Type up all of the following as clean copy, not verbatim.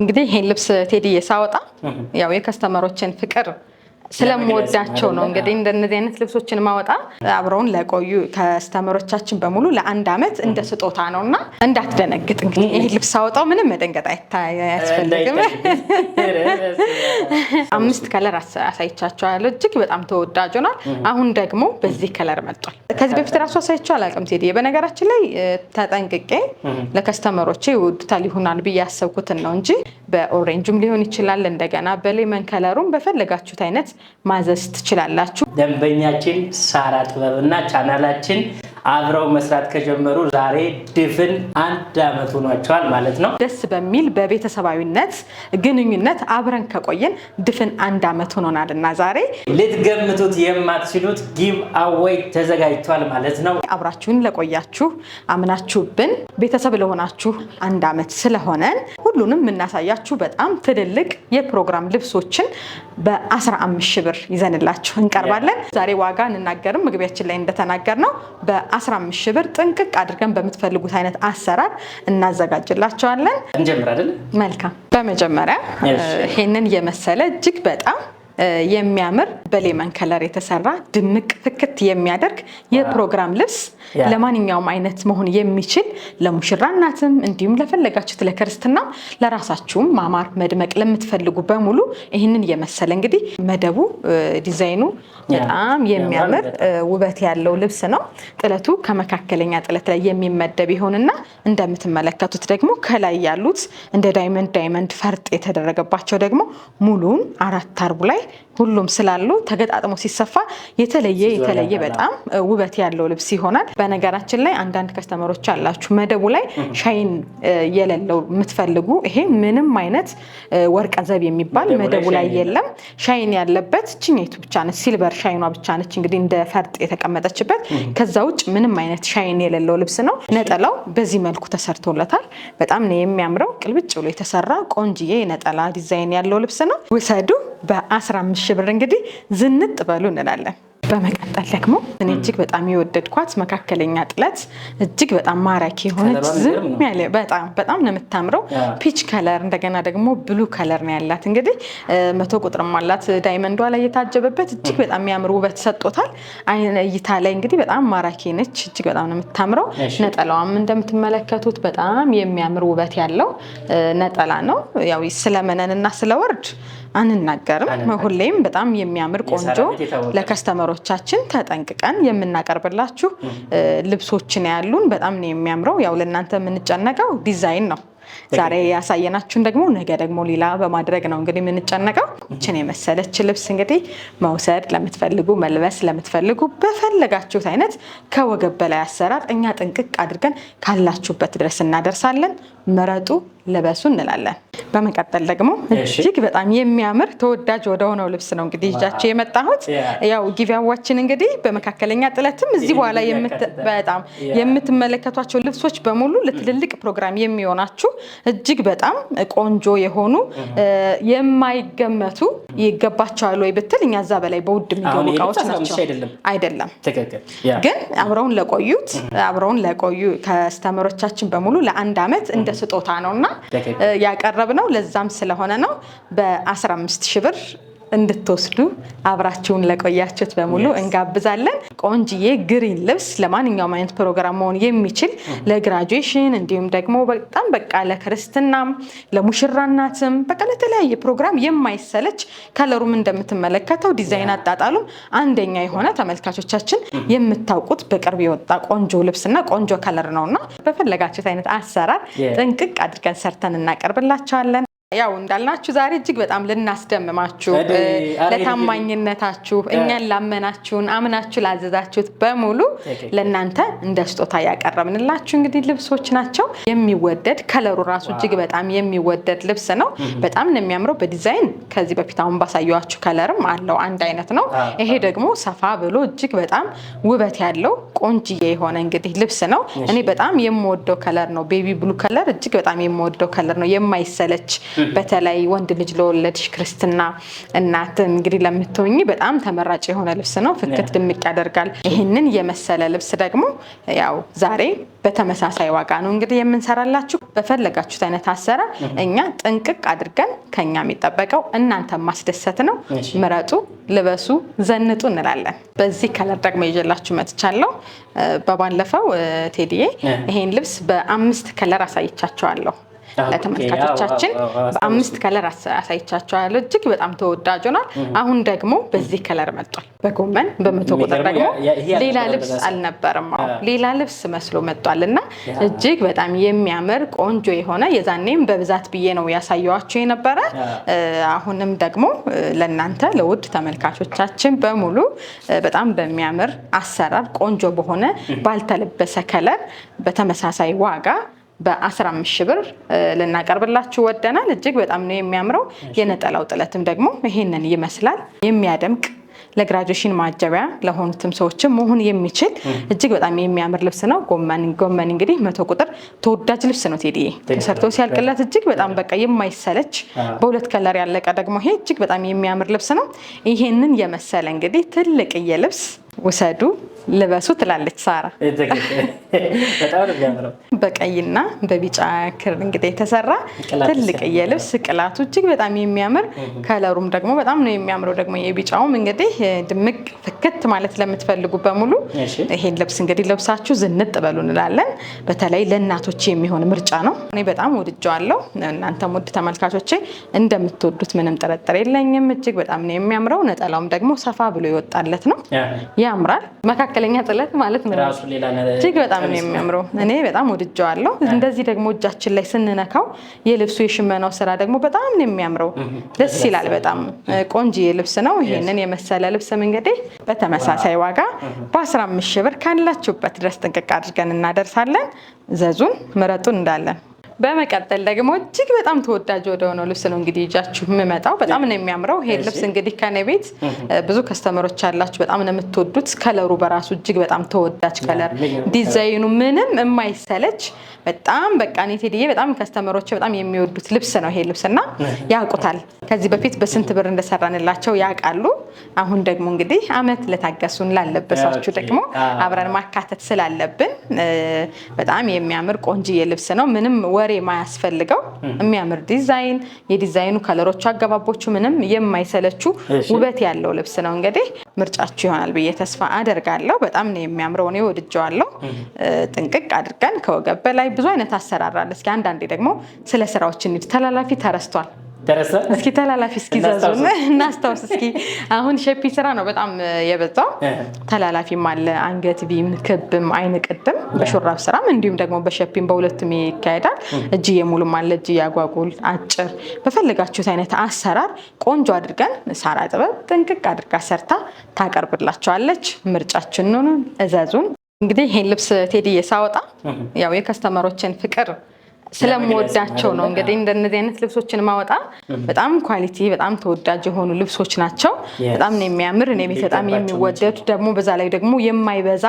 እንግዲህ ይሄን ልብስ ቴዲ የሳወጣ ያው የከስተመሮችን ፍቅር ስለምወዳቸው ነው። እንግዲህ እንደነዚህ አይነት ልብሶችን ማወጣ አብረውን ለቆዩ ከስተመሮቻችን በሙሉ ለአንድ አመት እንደ ስጦታ ነውና እንዳትደነግጥ። እንግዲህ ይሄ ልብስ ሳወጣው ምንም መደንገጥ አያስፈልግም። 5 ከለር አሳይቻቸዋለሁ። እጅግ በጣም ተወዳጅ ሆኗል። አሁን ደግሞ በዚህ ከለር መጥቷል። ከዚህ በፊት ራሱ አሳይቻለሁ አላውቅም ቴዲ። በነገራችን ላይ ተጠንቅቄ ለከስተመሮቼ ይወዱታል ይሆናል ብዬ ያሰብኩትን ነው እንጂ በኦሬንጅም ሊሆን ይችላል እንደገና በሌመን ከለሩም በፈለጋችሁት አይነት ማዘዝ ትችላላችሁ። ደንበኛችን ሳራ ጥበብና ቻናላችን አብረው መስራት ከጀመሩ ዛሬ ድፍን 1 አመት ሆኗቸዋል ማለት ነው። ደስ በሚል በቤተሰባዊነት ግንኙነት አብረን ከቆየን ድፍን 1 አመት ሆኖናልና ዛሬ ልትገምቱት የማትችሉት ጊቭ አዌይ ተዘጋጅቷል ማለት ነው። አብራችሁን ለቆያችሁ አምናችሁብን ቤተሰብ ለሆናችሁ 1 አመት ስለሆነን ሁሉንም እናሳያችሁ በጣም ትልልቅ የፕሮግራም ልብሶችን በ15 ሺህ ብር ይዘንላችሁ እንቀርባለን። ዛሬ ዋጋ እንናገርም መግቢያችን ላይ እንደተናገርነው በ15 ሺህ ብር ጥንቅቅ አድርገን በምትፈልጉት አይነት አሰራር እናዘጋጅላችኋለን። እንጀምር አይደል? መልካም። በመጀመሪያ ይሄንን የመሰለ እጅግ በጣም የሚያምር በሌመን ከለር የተሰራ ድምቅ ፍክት የሚያደርግ የፕሮግራም ልብስ ለማንኛውም አይነት መሆን የሚችል ለሙሽራ እናትም እንዲሁም ለፈለጋችሁት ለክርስትና ለራሳችሁም ማማር መድመቅ ለምትፈልጉ በሙሉ ይህንን የመሰለ እንግዲህ መደቡ ዲዛይኑ በጣም የሚያምር ውበት ያለው ልብስ ነው። ጥለቱ ከመካከለኛ ጥለት ላይ የሚመደብ ይሆንና እንደምትመለከቱት ደግሞ ከላይ ያሉት እንደ ዳይመንድ ፈርጥ የተደረገባቸው ደግሞ ሙሉን 4 አርቡ ላይ ሁሉም ስላሉ ተገጣጥሞ ሲሰፋ የተለየ በጣም ውበት ያለው ልብስ ይሆናል። በነገራችን ላይ አንዳንድ ከስተመሮች አላችሁ መደቡ ላይ ሻይን የሌለው የምትፈልጉ፣ ይሄ ምንም አይነት ወርቀ ዘብ የሚባል መደቡ ላይ የለም። ሻይን ያለበት ችኛይቱ ብቻ ነች፣ ሲልቨር ሻይኗ ብቻ ነች እንግዲህ እንደ ፈርጥ የተቀመጠችበት። ከዛ ውጭ ምንም አይነት ሻይን የሌለው ልብስ ነው። ነጠላው በዚህ መልኩ ተሰርቶለታል። በጣም ነው የሚያምረው። ቅልብጭ ብሎ የተሰራ ቆንጅዬ ነጠላ ዲዛይን ያለው ልብስ ነው። ውሰዱ። በ15 ሺህ ብር እንግዲህ ዝንጥ በሉ እንላለን። በመቀጠል ደግሞ እኔ እጅግ በጣም የወደድኳት መካከለኛ ጥለት እጅግ በጣም ማራኪ የሆነች ዝም ያለ በጣም ነው የምታምረው። ፒች ከለር እንደገና ደግሞ ብሉ ከለር ነው ያላት። እንግዲህ 100 ቁጥርም አላት ዳይመንዷ ላይ የታጀበበት እጅግ በጣም የሚያምር ውበት ሰጥቶታል። እይታ ላይ እንግዲህ በጣም ማራኪ ነች። እጅግ በጣም ነው የምታምረው። ነጠላዋም እንደምትመለከቱት በጣም የሚያምር ውበት ያለው ነጠላ ነው። ያው ስለመነንና ስለወርድ አንናገርም። ሁሌም በጣም የሚያምር ቆንጆ ለከስተመሮቻችን ተጠንቅቀን የምናቀርብላችሁ ልብሶችን ያሉን በጣም ነው የሚያምረው። ያው ለእናንተ የምንጨነቀው ዲዛይን ነው። ዛሬ ያሳየናችሁን ደግሞ ነገ ደግሞ ሌላ በማድረግ ነው እንግዲህ የምንጨነቀው። እችን የመሰለች ልብስ እንግዲህ መውሰድ ለምትፈልጉ መልበስ ለምትፈልጉ በፈለጋችሁት አይነት ከወገብ በላይ አሰራር እኛ ጥንቅቅ አድርገን ካላችሁበት ድረስ እናደርሳለን። መረጡ ልበሱ እንላለን። በመቀጠል ደግሞ እጅግ በጣም የሚያምር ተወዳጅ ወደሆነው ልብስ ነው እንግዲህ ይዣችሁ የመጣሁት። ያው ጊቪያዋችን እንግዲህ በመካከለኛ ጥለትም እዚህ በኋላ በጣም የምትመለከቷቸው ልብሶች በሙሉ ለትልልቅ ፕሮግራም የሚሆናችሁ እጅግ በጣም ቆንጆ የሆኑ የማይገመቱ ይገባቸዋል ወይ ብትል እኛ እዛ በላይ በውድ የሚገቡ እቃዎች ናቸው። አይደለም ግን አብረውን ለቆዩ ከስተመሮቻችን በሙሉ ለ1 አመት እንደ ስጦታ ነውና ያቀረብነው ለዛም ስለሆነ ነው። በ15 ሺህ ብር እንድትወስዱ አብራችሁን ለቆያችሁት በሙሉ እንጋብዛለን። ቆንጅዬ ግሪን ልብስ ለማንኛውም አይነት ፕሮግራም መሆን የሚችል ለግራጁዌሽን እንዲሁም ደግሞ በጣም በቃ ለክርስትናም ለሙሽራናትም በቃ ለተለያየ ፕሮግራም የማይሰለች ከለሩም እንደምትመለከተው ዲዛይን አጣጣሉም አንደኛ የሆነ ተመልካቾቻችን የምታውቁት በቅርብ የወጣ ቆንጆ ልብስና ቆንጆ ከለር ነውና በፈለጋችሁት አይነት አሰራር ጥንቅቅ አድርገን ሰርተን እናቀርብላችኋለን። ያው እንዳልናችሁ ዛሬ እጅግ በጣም ልናስደምማችሁ ለታማኝነታችሁ እኛን ላመናችሁን አምናችሁ ላዘዛችሁት በሙሉ ለእናንተ እንደ ስጦታ ያቀረብንላችሁ እንግዲህ ልብሶች ናቸው። የሚወደድ ከለሩ ራሱ እጅግ በጣም የሚወደድ ልብስ ነው። በጣም ነው የሚያምረው። በዲዛይን ከዚህ በፊት አሁን ባሳየኋችሁ ከለርም አለው አንድ አይነት ነው። ይሄ ደግሞ ሰፋ ብሎ እጅግ በጣም ውበት ያለው ቆንጅዬ የሆነ እንግዲህ ልብስ ነው። እኔ በጣም የምወደው ከለር ነው። ቤቢ ብሉ ከለር እጅግ በጣም የምወደው ከለር ነው። የማይሰለች በተለይ ወንድ ልጅ ለወለድሽ ክርስትና እናት እንግዲህ ለምትሆኚ በጣም ተመራጭ የሆነ ልብስ ነው። ፍክት ድምቅ ያደርጋል። ይህንን የመሰለ ልብስ ደግሞ ያው ዛሬ በተመሳሳይ ዋጋ ነው እንግዲህ የምንሰራላችሁ። በፈለጋችሁት አይነት አሰራር እኛ ጥንቅቅ አድርገን ከኛ የሚጠበቀው እናንተ ማስደሰት ነው። ምረጡ፣ ልበሱ፣ ዘንጡ እንላለን። በዚህ ከለር ደግሞ ይዤላችሁ መጥቻለሁ። በባለፈው ቴዲዬ ይሄን ልብስ በ5 ከለር አሳይቻቸዋለሁ። ለተመልካቾቻችን በ5 ከለር አሳይቻቸዋለሁ። እጅግ በጣም ተወዳጅ ሆኗል። አሁን ደግሞ በዚህ ከለር መጥቷል። በጎመን በ100 ቁጥር ደግሞ ሌላ ልብስ አልነበረም። ሌላ ልብስ መስሎ መጥቷልና እጅግ በጣም የሚያምር ቆንጆ የሆነ የዛኔም በብዛት ብዬ ነው ያሳየዋችሁ የነበረ። አሁንም ደግሞ ለእናንተ ለውድ ተመልካቾቻችን በሙሉ በጣም በሚያምር አሰራር ቆንጆ በሆነ ባልተለበሰ ከለር በተመሳሳይ ዋጋ በ15 ሺህ ብር ልናቀርብላችሁ ወደናል። እጅግ በጣም ነው የሚያምረው። የነጠላው ጥለትም ደግሞ ይሄንን ይመስላል። የሚያደምቅ ለግራጁዌሽን ማጀቢያ ለሆኑትም ሰዎችም መሆን የሚችል እጅግ በጣም የሚያምር ልብስ ነው። ጎመን እንግዲህ 100 ቁጥር ተወዳጅ ልብስ ነው ቴዲዬ። ተሰርቶ ሲያልቅለት እጅግ በጣም በቃ የማይሰለች በ2 ከለር ያለቀ ደግሞ ይሄ እጅግ በጣም የሚያምር ልብስ ነው። ይሄንን የመሰለ እንግዲህ ትልቅዬ ልብስ ውሰዱ ልበሱ ትላለች ሳራ። በቀይና በቢጫ ክር እንግዲህ የተሰራ ትልቅዬ ልብስ ቅላቱ እጅግ በጣም የሚያምር ከለሩም ደግሞ በጣም ነው የሚያምረው። ደግሞ የቢጫውም እንግዲህ ድምቅ ፍክት ማለት ለምትፈልጉ በሙሉ ይሄን ልብስ እንግዲህ ለብሳችሁ ዝንጥ በሉ እንላለን። በተለይ ለእናቶች የሚሆን ምርጫ ነው። እኔ በጣም ወድጀዋለሁ። እናንተም ውድ ተመልካቾቼ እንደምትወዱት ምንም ጥርጥር የለኝም። እጅግ በጣም ነው የሚያምረው። ነጠላውም ደግሞ ሰፋ ብሎ ይወጣለት ነው። ያምራል። መካከለኛ ጥለት ማለት ነው። እጅግ በጣም ነው የሚያምረው። እኔ በጣም ወድጀዋለሁ። እንደዚህ ደግሞ እጃችን ላይ ስንነካው የልብሱ የሽመናው ስራ ደግሞ በጣም ነው የሚያምረው። ደስ ይላል። በጣም ቆንጆዬ ልብስ ነው። ይሄንን የመሰለ ልብስም እንግዲህ በተመሳሳይ ዋጋ በ15 ሺህ ብር ካላችሁበት ድረስ ጥንቅቅ አድርገን እናደርሳለን። ዘዙን ምረጡን እንዳለን። በመቀጠል ደግሞ እጅግ በጣም ተወዳጅ ወደ ሆነው ልብስ ነው እንግዲህ ይጃችሁ የምመጣው። በጣም ነው የሚያምረው ይሄ ልብስ እንግዲህ ከኔ ቤት ብዙ ከስተመሮች አላችሁ በጣም ነው የምትወዱት። ከለሩ በራሱ እጅግ በጣም ተወዳጅ ከለር፣ ዲዛይኑ ምንም የማይሰለች በጣም በቃ እኔ ቴዲዬ በጣም ከስተመሮች በጣም የሚወዱት ልብስ ነው ይሄ ልብስና ያውቁታል። ከዚህ በፊት በስንት ብር እንደሰራንላቸው ያውቃሉ። አሁን ደግሞ እንግዲህ አመት ለታገሱን ላለበሳችሁ ደግሞ አብረን ማካተት ስላለብን በጣም የሚያምር ቆንጆዬ ልብስ ነው። ምንም ወሬ ማያስፈልገው የሚያምር ዲዛይን፣ የዲዛይኑ ከለሮቹ አገባቦቹ ምንም የማይሰለቹ ውበት ያለው ልብስ ነው። እንግዲህ ምርጫችሁ ይሆናል ብዬ ተስፋ አደርጋለሁ። በጣም ነው የሚያምረው። እኔ ወድጀዋለሁ። ጥንቅቅ አድርገን ከወገብ በላይ ብዙ አይነት አሰራር አለ። እስኪ አንዳንዴ ደግሞ ስለ ስራዎች እንሂድ። ተላላፊ ተረስቷል። እስኪ ተላላፊ እስኪ ዘዙን እናስታውስ እስኪ። አሁን ሸፒ ስራ ነው በጣም የበዛው። ተላላፊም አለ፣ አንገት ቢም፣ ክብም፣ አይን ቅድም በሹራብ ስራም እንዲሁም ደግሞ በሸፒም በሁለቱም ይካሄዳል። እጅዬ ሙሉም አለ፣ እጅዬ አጓጉል፣ አጭር በፈለጋችሁት አይነት አሰራር ቆንጆ አድርገን ሳራ ጥበብ ጥንቅቅ አድርጋ ሰርታ ታቀርብላችኋለች። ምርጫችን ነው፣ እዘዙን። እንግዲህ ይሄን ልብስ ቴዲዬ ሳወጣ ያው የከስተመሮችን ፍቅር ስለምወዳቸው ነው። እንግዲህ እንደነዚህ አይነት ልብሶችን ማወጣ በጣም ኳሊቲ በጣም ተወዳጅ የሆኑ ልብሶች ናቸው። በጣም ነው የሚያምር። እኔ ቤት በጣም የሚወደዱ ደግሞ በዛ ላይ ደግሞ የማይበዛ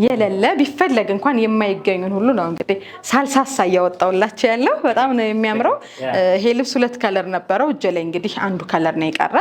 የሌለ ቢፈለግ እንኳን የማይገኙን ሁሉ ነው እንግዲህ ሳልሳሳ እያወጣውላቸው ያለው። በጣም ነው የሚያምረው። ይሄ ልብስ 2 ከለር ነበረው። እጄ ላይ እንግዲህ አንዱ ከለር ነው የቀረ።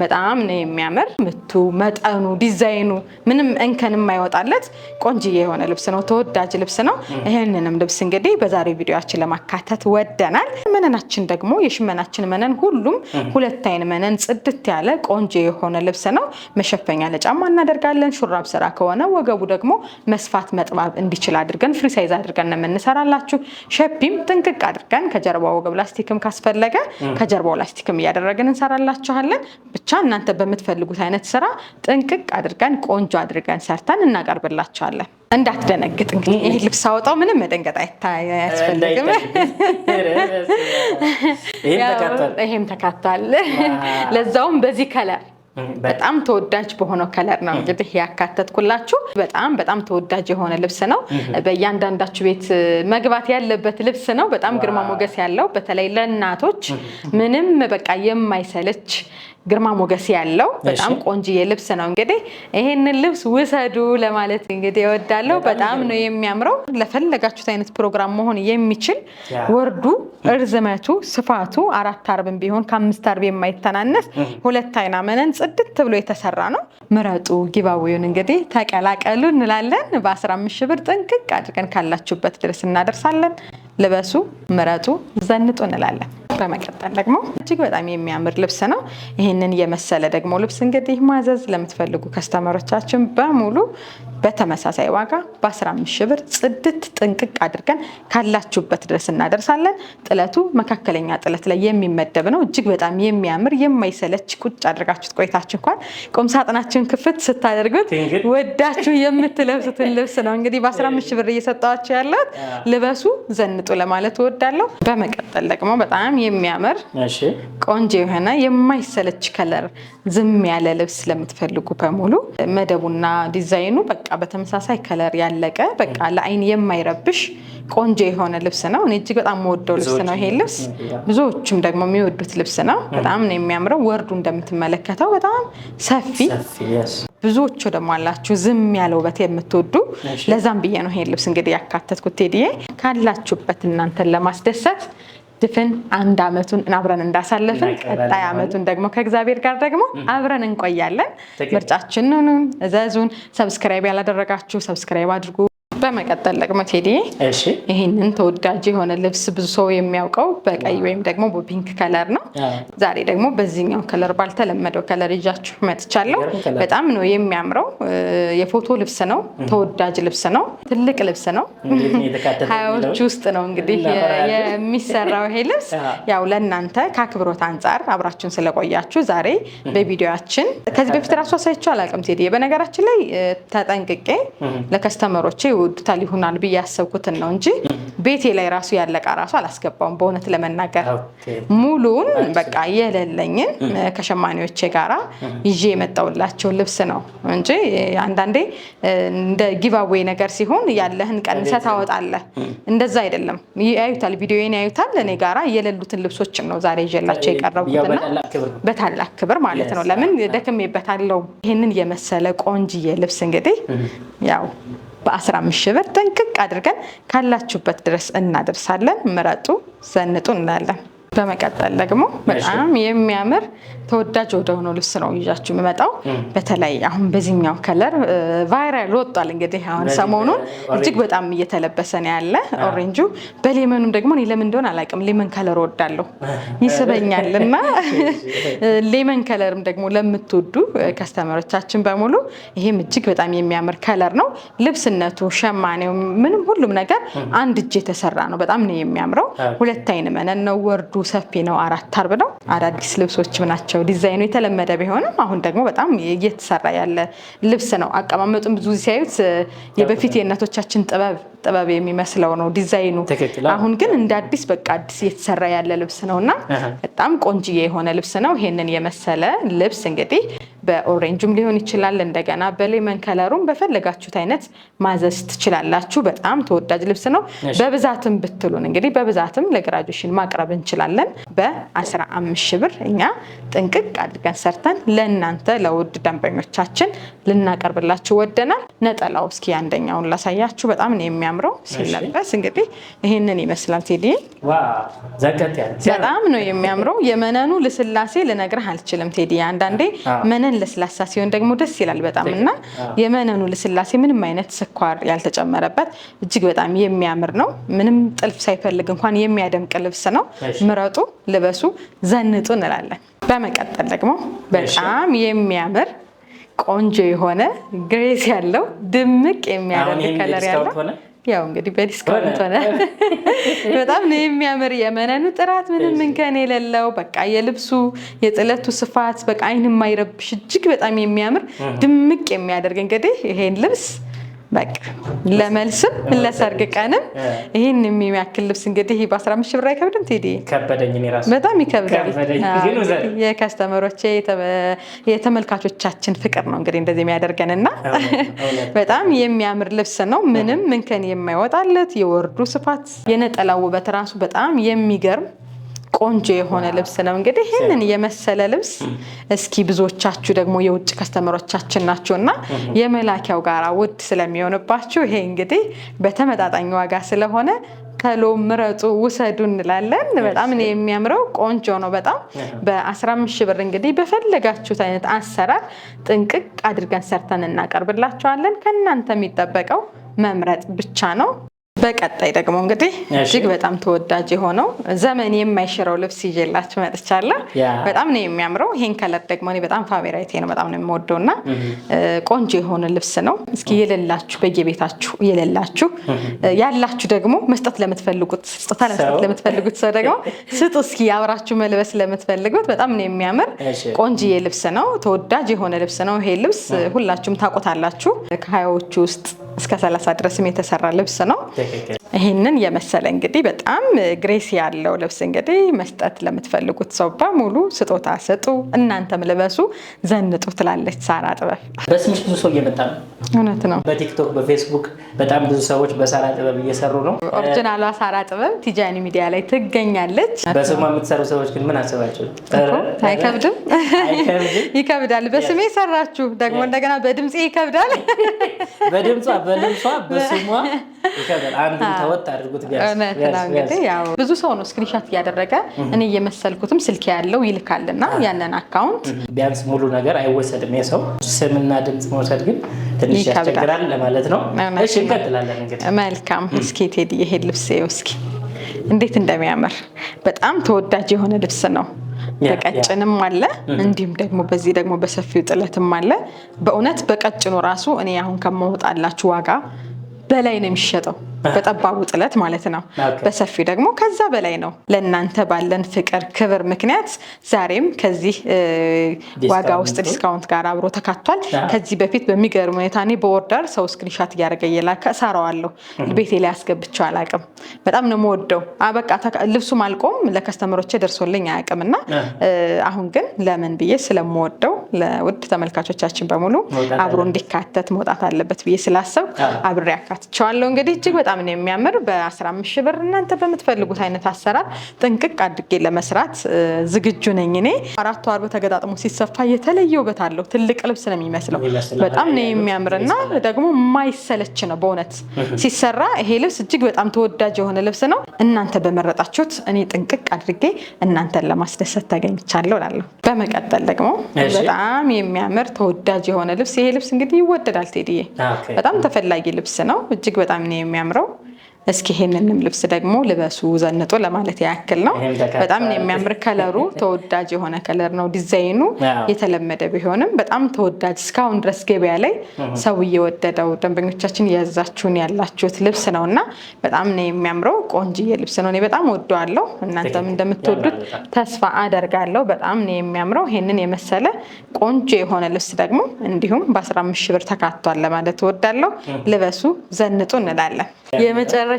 በጣም ነው የሚያምር። ምቱ፣ መጠኑ፣ ዲዛይኑ ምንም እንከን የማይወጣለት ቆንጆዬ የሆነ ልብስ ነው። ተወዳጅ ልብስ ነው። ይሄንንም ልብስ እንግዲህ በዛሬ ቪዲዮአችን ለማካተት ወደናል። መነናችን ደግሞ የሽመናችን መነን ሁሉም 2 አይን መነን ጽድት ያለ ቆንጆ የሆነ ልብስ ነው። መሸፈኛ ለጫማ እናደርጋለን። ሹራብ ስራ ከሆነ ወገቡ ደግሞ መስፋት መጥባብ እንዲችል አድርገን ፍሪ ሳይዝ አድርገን እንሰራላችሁ። ሸፒም ጥንቅቅ አድርገን ከጀርባው ወገብ ላስቲክም ካስፈለገ ከጀርባው ላስቲክም እያደረግን እንሰራላችኋለን። ብቻ እናንተ በምትፈልጉት አይነት ስራ ጥንቅቅ አድርገን ቆንጆ አድርገን ሰርተን እናቀርብላችኋለን። እንዳትደነግጥ እንግዲህ ይሄ ልብስ አወጣው ምንም መደንገጥ አያስፈልግም። ይሄም ተካቷል። ለዛውም በዚህ ከለር በጣም ተወዳጅ በሆነው ከለር ነው እንግዲህ ያካተትኩላችሁ። በጣም ተወዳጅ የሆነ ልብስ ነው። በእያንዳንዳችሁ ቤት መግባት ያለበት ልብስ ነው። በጣም ግርማ ሞገስ ያለው በተለይ ለእናቶች ምንም በቃ የማይሰለች ግርማ ሞገስ ያለው በጣም ቆንጆዬ ልብስ ነው። እንግዲህ ይሄንን ልብስ ውሰዱ ለማለት እንግዲህ እወዳለሁ። በጣም ነው የሚያምረው። ለፈለጋችሁት አይነት ፕሮግራም መሆን የሚችል ወርዱ፣ እርዝመቱ፣ ስፋቱ 4 አርብም ቢሆን ከ5 አርብ የማይተናነስ 2 አይና መነን ጽድት ብሎ የተሰራ ነው። ምረጡ፣ ጊቫዌውን እንግዲህ ተቀላቀሉ እንላለን። በ15 ሺህ ብር ጥንቅቅ አድርገን ካላችሁበት ድረስ እናደርሳለን። ልበሱ፣ ምረጡ፣ ዘንጡ እንላለን። በመቀጠል ደግሞ እጅግ በጣም የሚያምር ልብስ ነው። ይህንን የመሰለ ደግሞ ልብስ እንግዲህ ማዘዝ ለምትፈልጉ ከስተመሮቻችን በሙሉ በተመሳሳይ ዋጋ በ15 ሺህ ብር ጽድት ጥንቅቅ አድርገን ካላችሁበት ድረስ እናደርሳለን። ጥለቱ መካከለኛ ጥለት ላይ የሚመደብ ነው። እጅግ በጣም የሚያምር የማይሰለች ቁጭ አድርጋችሁት ቆይታችሁ እንኳን ቁም ሳጥናችሁን ክፍት ስታደርጉት ወዳችሁ የምትለብሱትን ልብስ ነው እንግዲህ በ15 ሺህ ብር እየሰጠዋችሁ ያለት። ልበሱ፣ ዘንጡ ለማለት እወዳለሁ። በመቀጠል ደግሞ በጣም የሚያምር ቆንጆ የሆነ የማይሰለች ከለር ዝም ያለ ልብስ ለምትፈልጉ በሙሉ መደቡና ዲዛይኑ በቃ በተመሳሳይ ከለር ያለቀ በቃ ለአይን የማይረብሽ ቆንጆ የሆነ ልብስ ነው። እኔ እጅግ በጣም የምወደው ልብስ ነው ይሄ ልብስ። ብዙዎችም ደግሞ የሚወዱት ልብስ ነው። በጣም ነው የሚያምረው። ወርዱ እንደምትመለከተው በጣም ሰፊ፣ ብዙዎቹ ደግሞ አላችሁ ዝም ያለ ውበት የምትወዱ። ለዛም ብዬ ነው ይሄን ልብስ እንግዲህ ያካተትኩት ቴዲዬ። ካላችሁበት እናንተን ለማስደሰት ድፍን 1 ዓመቱን አብረን እንዳሳለፍን ቀጣይ ዓመቱን ደግሞ ከእግዚአብሔር ጋር ደግሞ አብረን እንቆያለን። ምርጫችንን እዘዙን። ሰብስክራይብ ያላደረጋችሁ ሰብስክራይብ አድርጉ። በመቀጠል ደግሞ ቴዲ ይህንን ተወዳጅ የሆነ ልብስ ብዙ ሰው የሚያውቀው በቀይ ወይም ደግሞ በፒንክ ከለር ነው። ዛሬ ደግሞ በዚህኛው ከለር ባልተለመደው ከለር ይዣችሁ መጥቻለሁ። በጣም ነው የሚያምረው። የፎቶ ልብስ ነው። ተወዳጅ ልብስ ነው። ትልቅ ልብስ ነው። 20ዎች ውስጥ ነው እንግዲህ የሚሰራው ይሄ ልብስ። ያው ለእናንተ ከአክብሮት አንጻር አብራችሁን ስለቆያችሁ ዛሬ በቪዲዮአችን ከዚህ በፊት ራሱ አሳይቼው አላውቅም ቴዲ። በነገራችን ላይ ተጠንቅቄ ለከስተመሮቼ ይወዱታል ይሆናል ብዬ ያሰብኩትን ነው እንጂ ቤቴ ላይ ራሱ ያለቃ ራሱ አላስገባውም። በእውነት ለመናገር ሙሉን በቃ የሌለኝን ከሸማኔዎቼ ጋራ ይዤ የመጣውላቸው ልብስ ነው እንጂ አንዳንዴ እንደ ጊቫዌይ ነገር ሲሆን ያለህን ቀንሰህ ታወጣለህ። እንደዛ አይደለም። ያዩታል፣ ቪዲዮዬን ያዩታል። እኔ ጋራ የሌሉትን ልብሶችን ነው ዛሬ ይዤላቸው የቀረብኩትና በታላቅ ክብር ማለት ነው። ለምን ደክሜበታለሁ። ይሄንን የመሰለ ቆንጅዬ ልብስ እንግዲህ ያው በ15 ሺህ ብር ጥንቅቅ አድርገን ካላችሁበት ድረስ እናደርሳለን። ምረጡ፣ ዘንጡ እንላለን። በመቀጠል ደግሞ በጣም የሚያምር ተወዳጅ ወደ ሆነው ልብስ ነው ይዣችሁ የምመጣው። በተለይ አሁን በዚህኛው ከለር ቫይራል ወጥቷል። እንግዲህ አሁን ሰሞኑን እጅግ በጣም እየተለበሰ ነው ያለ ኦሬንጁ። በሌመኑም ደግሞ እኔ ለምን እንደሆነ አላውቅም ሌመን ከለር ወዳለሁ ይስበኛል። እና ሌመን ከለርም ደግሞ ለምትወዱ ከስተመሮቻችን በሙሉ ይሄም እጅግ በጣም የሚያምር ከለር ነው። ልብስነቱ፣ ሸማኔው፣ ምንም ሁሉም ነገር አንድ እጅ የተሰራ ነው። በጣም ነው የሚያምረው። 2 አይን መነን ነው። ወርዱ ሰፊ ነው። 4 አርብ ነው። አዳዲስ ልብሶችም ናቸው። ዲዛይኑ የተለመደ ቢሆንም አሁን ደግሞ በጣም እየተሰራ ያለ ልብስ ነው። አቀማመጡን ብዙ ሲያዩት የበፊት የእናቶቻችን ጥበብ የሚመስለው ነው ዲዛይኑ። አሁን ግን እንደ አዲስ በቃ አዲስ እየተሰራ ያለ ልብስ ነውና በጣም ቆንጅዬ የሆነ ልብስ ነው። ይሄንን የመሰለ ልብስ እንግዲህ በኦሬንጅም ሊሆን ይችላል፣ እንደገና በሌመን ከለሩም በፈለጋችሁት አይነት ማዘዝ ትችላላችሁ። በጣም ተወዳጅ ልብስ ነው። በብዛትም ብትሉን እንግዲህ በብዛትም ለግራጁዌሽን ማቅረብ እንችላለን። በ15 ሺህ ብር እኛ ጥንቅቅ አድርገን ሰርተን ለእናንተ ለውድ ደንበኞቻችን ልናቀርብላችሁ ወደናል። ነጠላው እስኪ አንደኛውን ላሳያችሁ። በጣም ነው የሚያምረው ሲለበስ። እንግዲህ ይሄንን ይመስላል ቴዲ። በጣም ነው የሚያምረው። የመነኑ ልስላሴ ልነግርህ አልችልም ቴዲ። አንዳንዴ መነን ለስላሳ ሲሆን ደግሞ ደስ ይላል በጣም እና የመነኑ ልስላሴ ምንም አይነት ስኳር ያልተጨመረበት እጅግ በጣም የሚያምር ነው። ምንም ጥልፍ ሳይፈልግ እንኳን የሚያደምቅ ልብስ ነው። ምረጡ፣ ልበሱ፣ ዘንጡ እንላለን። በመቀጠል ደግሞ በጣም የሚያምር ቆንጆ የሆነ ግሬስ ያለው ድምቅ የሚያደርግ ከለር ያለው ያው እንግዲህ በዲስካውንት ሆነ። በጣም ነው የሚያምር። የመነኑ ጥራት ምንም እንከን የሌለው በቃ የልብሱ የጥለቱ ስፋት በቃ አይን የማይረብሽ እጅግ በጣም የሚያምር ድምቅ የሚያደርግ እንግዲህ ይሄን ልብስ በቃ ለመልስም ለሰርግ ቀንም ይሄን የሚያክል ልብስ እንግዲህ በ15 ሺህ ብር አይከብድም ቴዲ? ከበደኝ እኔ ራሱ በጣም ይከብዳል። የከስተመሮቼ የተመልካቾቻችን ፍቅር ነው እንግዲህ እንደዚህ የሚያደርገንና በጣም የሚያምር ልብስ ነው። ምንም እንከን የማይወጣለት የወርዱ ስፋት፣ የነጠላው ውበት ራሱ በጣም የሚገርም ቆንጆ የሆነ ልብስ ነው። እንግዲህ ይህንን የመሰለ ልብስ እስኪ ብዙዎቻችሁ ደግሞ የውጭ ከስተመሮቻችን ናቸውና የመላኪያው ጋራ ውድ ስለሚሆንባችሁ ይሄ እንግዲህ በተመጣጣኝ ዋጋ ስለሆነ ተሎ ምረጡ፣ ውሰዱ እንላለን። በጣም ነው የሚያምረው። ቆንጆ ነው በጣም። በ15 ሺህ ብር እንግዲህ በፈለጋችሁት አይነት አሰራር ጥንቅቅ አድርገን ሰርተን እናቀርብላችኋለን። ከእናንተ የሚጠበቀው መምረጥ ብቻ ነው። በቀጣይ ደግሞ እንግዲህ እጅግ በጣም ተወዳጅ የሆነው ዘመን የማይሽረው ልብስ ይዤላችሁ መጥቻለሁ። በጣም ነው የሚያምረው። ይሄን ከለር ደግሞ እኔ በጣም ፋቬራይቴ ነው፣ በጣም ነው የምወደው እና ቆንጆ የሆነ ልብስ ነው። እስኪ የሌላችሁ በየቤታችሁ የሌላችሁ ያላችሁ ደግሞ መስጠት ለምትፈልጉት ስጦታ ለምትፈልጉት ሰው ደግሞ ስጡ። እስኪ አብራችሁ መልበስ ለምትፈልጉት በጣም ነው የሚያምር ቆንጆዬ ልብስ ነው። ተወዳጅ የሆነ ልብስ ነው። ይሄ ልብስ ሁላችሁም ታውቁታላችሁ። ከ20ዎቹ ውስጥ እስከ 30 ድረስም የተሰራ ልብስ ነው። ይህንን የመሰለ እንግዲህ በጣም ግሬስ ያለው ልብስ እንግዲህ መስጠት ለምትፈልጉት ሰው በሙሉ ስጦታ ስጡ፣ እናንተም ልበሱ፣ ዘንጡ ትላለች ሳራ ጥበብ። በስምሽ ብዙ ሰው እየመጣ ነው። እውነት ነው። በቲክቶክ በፌስቡክ በጣም ብዙ ሰዎች በሳራ ጥበብ እየሰሩ ነው። ኦሪጂናሏ ሳራ ጥበብ ቲጃኒ ሚዲያ ላይ ትገኛለች። በስሟ የምትሰሩ ሰዎች ግን ምን አስባችሁ? አይከብድም? ይከብዳል። በስሜ ሰራችሁ ደግሞ እንደገና በድምፄ ይከብዳል። በድምጿ በልብሷ በስሟ ይከብዳል። አንዱ ተወጥ አድርጉት እንግዲህ ያው ብዙ ሰው ነው ስክሪንሻት እያደረገ እኔ የመሰልኩትም ስልክ ያለው ይልካልና ያንን አካውንት ቢያንስ ሙሉ ነገር አይወሰድም። የሰው ስምና ድምጽ መውሰድ ግን ትንሽ ያስቸግራል ለማለት ነው። እሺ እንቀጥላለን እንግዲህ። መልካም። እስኪ ቴዲ ይሄ ልብስ እስኪ እንዴት እንደሚያምር በጣም ተወዳጅ የሆነ ልብስ ነው። በቀጭንም አለ እንዲሁም ደግሞ በዚህ ደግሞ በሰፊው ጥለትም አለ። በእውነት በቀጭኑ ራሱ እኔ አሁን ከማወጣላችሁ ዋጋ በላይ ነው የሚሸጠው፣ በጠባቡ ጥለት ማለት ነው። በሰፊው ደግሞ ከዛ በላይ ነው። ለእናንተ ባለን ፍቅር ክብር ምክንያት ዛሬም ከዚህ ዋጋ ውስጥ ዲስካውንት ጋር አብሮ ተካቷል። ከዚህ በፊት በሚገርም ሁኔታ እኔ በኦርደር ሰው ስክሪንሻት እያደረገ እየላከ እሰራዋለሁ። ቤቴ ላይ አስገብቼው አላውቅም። በጣም ነው የምወደው። በቃ ልብሱም አልቆም ለከስተመሮቼ ደርሶልኝ አያውቅም እና አሁን ግን ለምን ብዬ ስለምወደው ለውድ ተመልካቾቻችን በሙሉ አብሮ እንዲካተት መውጣት አለበት ብዬ ስላሰብ አብሬ አካትቸዋለሁ። እንግዲህ እጅግ በጣም ነው የሚያምር። በ15 ሺህ ብር እናንተ በምትፈልጉት አይነት አሰራር ጥንቅቅ አድርጌ ለመስራት ዝግጁ ነኝ። እኔ 4 አርብ ተገጣጥሞ ሲሰፋ የተለየ ውበት አለው። ትልቅ ልብስ ነው የሚመስለው። በጣም ነው የሚያምርና ደግሞ የማይሰለች ነው በእውነት ሲሰራ። ይሄ ልብስ እጅግ በጣም ተወዳጅ የሆነ ልብስ ነው። እናንተ በመረጣችሁት እኔ ጥንቅቅ አድርጌ እናንተን ለማስደሰት ተገኝቻለሁ እላለሁ። በመቀጠል ደግሞ በጣም የሚያምር ተወዳጅ የሆነ ልብስ። ይሄ ልብስ እንግዲህ ይወደዳል ቴዲዬ፣ በጣም ተፈላጊ ልብስ ነው። እጅግ በጣም ነው የሚያምረው። እስኪ ይሄንንም ልብስ ደግሞ ልበሱ ዘንጦ ለማለት ያክል ነው። በጣም ነው የሚያምር። ከለሩ ተወዳጅ የሆነ ከለር ነው። ዲዛይኑ የተለመደ ቢሆንም በጣም ተወዳጅ እስካሁን ድረስ ገበያ ላይ ሰው እየወደደው ደንበኞቻችን እያዛችሁን ያላችሁት ልብስ ነውና በጣም ነው የሚያምረው። ቆንጆዬ ልብስ ነው። እኔ በጣም ወደዋለሁ። እናንተም እንደምትወዱት ተስፋ አደርጋለሁ። በጣም ነው የሚያምረው። ይሄንን የመሰለ ቆንጆ የሆነ ልብስ ደግሞ እንዲሁም በ15 ሺህ ብር ተካቷል ለማለት እወዳለሁ። ልበሱ ዘንጡ እንላለን። የመጨረሻችን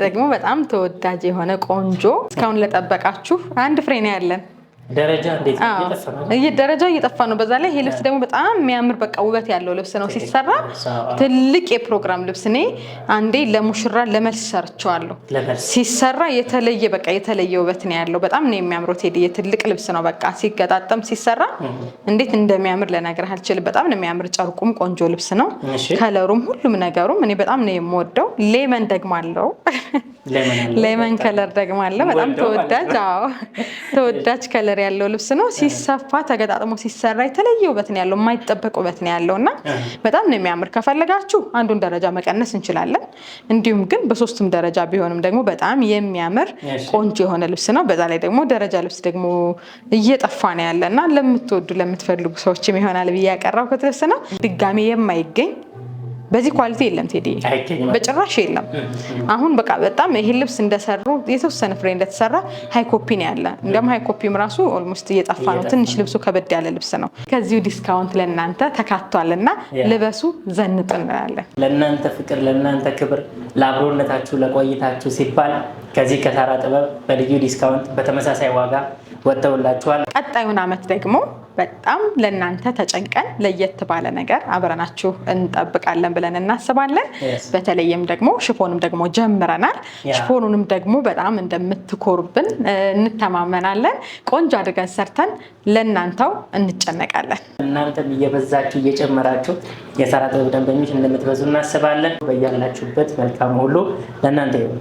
ደግሞ በጣም ተወዳጅ የሆነ ቆንጆ እስካሁን ለጠበቃችሁ አንድ ፍሬ ነው ያለን። ደረጃ እንዴት ደረጃ እየጠፋ ነው። በዛ ላይ ይሄ ልብስ ደግሞ በጣም የሚያምር በቃ ውበት ያለው ልብስ ነው። ሲሰራ ትልቅ የፕሮግራም ልብስ። እኔ አንዴ ለሙሽራ ለመልስ ሰርቼዋለሁ። ሲሰራ የተለየ በቃ የተለየ ውበት ነው ያለው። በጣም ነው የሚያምረው ቴዲ። የትልቅ ልብስ ነው በቃ ሲገጣጠም ሲሰራ እንዴት እንደሚያምር ልነግርህ አልችልም። በጣም ነው የሚያምር። ጨርቁም ቆንጆ ልብስ ነው። ከለሩም ሁሉም ነገሩም እኔ በጣም ነው የምወደው። ሌመን ደግሞ አለው። ሌመን ከለር ደግሞ አለ። በጣም ተወዳጅ ተወዳጅ ከለር ያለው ልብስ ነው። ሲሰፋ ተገጣጥሞ ሲሰራ የተለየ ውበት ነው ያለው። የማይጠበቅ ውበት ነው ያለው እና በጣም ነው የሚያምር። ከፈለጋችሁ አንዱን ደረጃ መቀነስ እንችላለን። እንዲሁም ግን በሶስቱም ደረጃ ቢሆንም ደግሞ በጣም የሚያምር ቆንጆ የሆነ ልብስ ነው። በዛ ላይ ደግሞ ደረጃ ልብስ ደግሞ እየጠፋ ነው ያለ እና ለምትወዱ ለምትፈልጉ ሰዎችም ይሆናል ብዬ ያቀረብኩት ልብስ ነው። ድጋሚ የማይገኝ በዚህ ኳሊቲ የለም ቴዲ፣ በጭራሽ የለም። አሁን በቃ በጣም ይሄ ልብስ እንደሰሩ የተወሰነ ፍሬ እንደተሰራ ሃይ ኮፒ ነው ያለ። እንደም ሃይ ኮፒም ራሱ ኦልሞስት እየጠፋ ነው። ትንሽ ልብሱ ከበድ ያለ ልብስ ነው። ከዚሁ ዲስካውንት ለእናንተ ተካቷልና ልበሱ ዘንጡ እንላለን። ለእናንተ ፍቅር፣ ለእናንተ ክብር፣ ለአብሮነታችሁ፣ ለቆይታችሁ ሲባል ከዚህ ከሳራ ጥበብ በልዩ ዲስካውንት በተመሳሳይ ዋጋ ወጥተውላችኋል። ቀጣዩን አመት ደግሞ በጣም ለእናንተ ተጨንቀን ለየት ባለ ነገር አብረናችሁ እንጠብቃለን ብለን እናስባለን። በተለይም ደግሞ ሽፎንም ደግሞ ጀምረናል። ሽፎኑንም ደግሞ በጣም እንደምትኮሩብን እንተማመናለን። ቆንጆ አድርገን ሰርተን ለእናንተው እንጨነቃለን። እናንተም እየበዛችሁ እየጨመራችሁ የሳራ ጥበብ ደንበኞች እንደምትበዙ እናስባለን። በያላችሁበት መልካም ሁሉ ለእናንተ ይሁን።